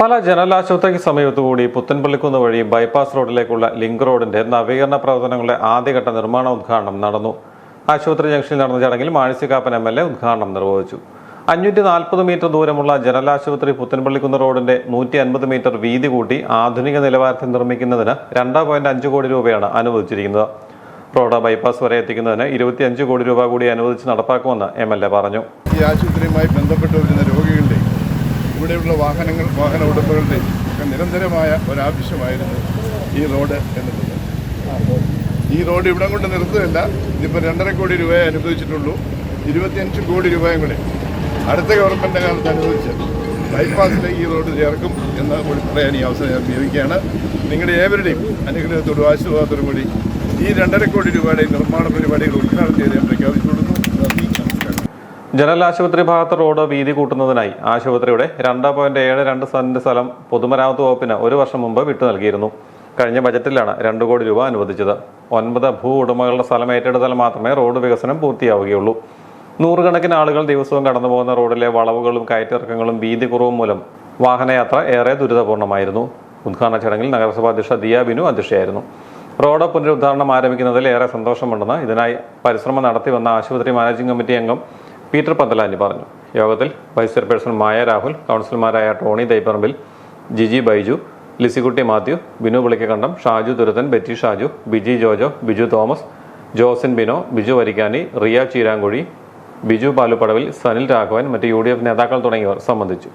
പല ജനറൽ സമീപത്തുകൂടി പുത്തൻപള്ളിക്കുന്ന് വഴി bypass റോഡിലേക്കുള്ള link റോഡിന്റെ നവീകരണ പ്രവർത്തനങ്ങളുടെ ആദ്യഘട്ട നിർമ്മാണ ഉദ്ഘാടനം നടന്നു. ആശുപത്രി ജംഗ്ഷനിൽ നടന്ന ചടങ്ങിൽ മാണിസികാപ്പൻ MLA ഉദ്ഘാടനം നിർവഹിച്ചു. 540 മീറ്റർ ദൂരമുള്ള ജനറൽ ആശുപത്രി പുത്തൻപള്ളിക്കുന്ന് റോഡിന്റെ 150 മീറ്റർ വീതി കൂട്ടി ആധുനിക നിലവാരത്തിൽ നിർമ്മിക്കുന്നതിന് 2.5 കോടി രൂപയാണ് അനുവദിച്ചിരിക്കുന്നത്. റോഡ് ബൈപ്പാസ് വരെ എത്തിക്കുന്നതിന് 25 കോടി രൂപ കൂടി അനുവദിച്ച് നടപ്പാക്കുമെന്ന് MLA പറഞ്ഞു. ഈ ആശുപത്രിയുമായി ബന്ധപ്പെട്ട് വരുന്ന രോഗികളുടെ ഇവിടെയുള്ള വാഹന ഉടമകളുടെ നിരന്തരമായ ഒരാവശ്യമായിരുന്നു ഈ റോഡ് എന്നുള്ളത്. ഈ റോഡ് ഇവിടെ കൊണ്ട് നിർത്തുകയല്ല, ഇതിപ്പോൾ 2.5 കോടി രൂപയെ അനുവദിച്ചിട്ടുള്ളൂ. 25 കോടി രൂപയും കൂടെ അടുത്ത ഗവൺമെൻറ് കാലത്ത് അനുവദിച്ച് ബൈപ്പാസിലേക്ക് ഈ റോഡ് ചേർക്കും എന്ന് പറയാൻ ഈ അവസരം ഞാൻ ഉപയോഗിക്കുകയാണ്. നിങ്ങളുടെ ഏവരുടെയും അനുഗ്രഹത്തോടും ആശീർവാദത്തോടും കൂടി ഈ 2.5 കോടി രൂപയുടെ നിർമ്മാണ പരിപാടികൾ ഉദ്ഘാടനം ചെയ്ത് ഞാൻ പ്രഖ്യാപിച്ചുകൊടുക്കുന്നു. ജനറൽ ആശുപത്രി ഭാഗത്ത് റോഡ് വീതി കൂട്ടുന്നതിനായി ആശുപത്രിയുടെ 2.72 സെന്റ് സ്ഥലം പൊതുമരാമത്ത് വകുപ്പിന് 1 വർഷം മുമ്പ് വിട്ടു നൽകിയിരുന്നു. കഴിഞ്ഞ ബജറ്റിലാണ് 2 കോടി രൂപ അനുവദിച്ചത്. 9 ഭൂ ഉടമകളുടെ സ്ഥലം ഏറ്റെടുത്താൽ മാത്രമേ റോഡ് വികസനം പൂർത്തിയാവുകയുള്ളൂ. നൂറുകണക്കിന് ആളുകൾ ദിവസവും കടന്നു പോകുന്ന റോഡിലെ വളവുകളും കയറ്റിറക്കങ്ങളും വീതി കുറവും മൂലം വാഹനയാത്ര ഏറെ ദുരിതപൂർണമായിരുന്നു. ഉദ്ഘാടന ചടങ്ങിൽ നഗരസഭാ അധ്യക്ഷ ദിയ ബിനു അധ്യക്ഷയായിരുന്നു. റോഡ് പുനരുദ്ധാരണം ആരംഭിക്കുന്നതിൽ ഏറെ സന്തോഷമുണ്ടെന്ന് ഇതിനായി പരിശ്രമം നടത്തിവന്ന ആശുപത്രി മാനേജിംഗ് കമ്മിറ്റി അംഗം പീറ്റർ പന്തലാനി പറഞ്ഞു. യോഗത്തിൽ വൈസ് ചെയർപേഴ്സൺ മായ രാഹുൽ, കൗൺസിലർമാരായ Tony Daipparambil, Jiji Baiju, Lissykutty Mathew, Binu Vilakkakandam, Shaju Thuruthan, Betty Shaju, Biji Jojo, Biju Thomas, Josin Bino, Biju Varikkani, Riya Cheeramkuzhi, Biju Palupadavil, Sanil Raghavan, മറ്റ് UDF നേതാക്കൾ തുടങ്ങിയവർ സംബന്ധിച്ചു.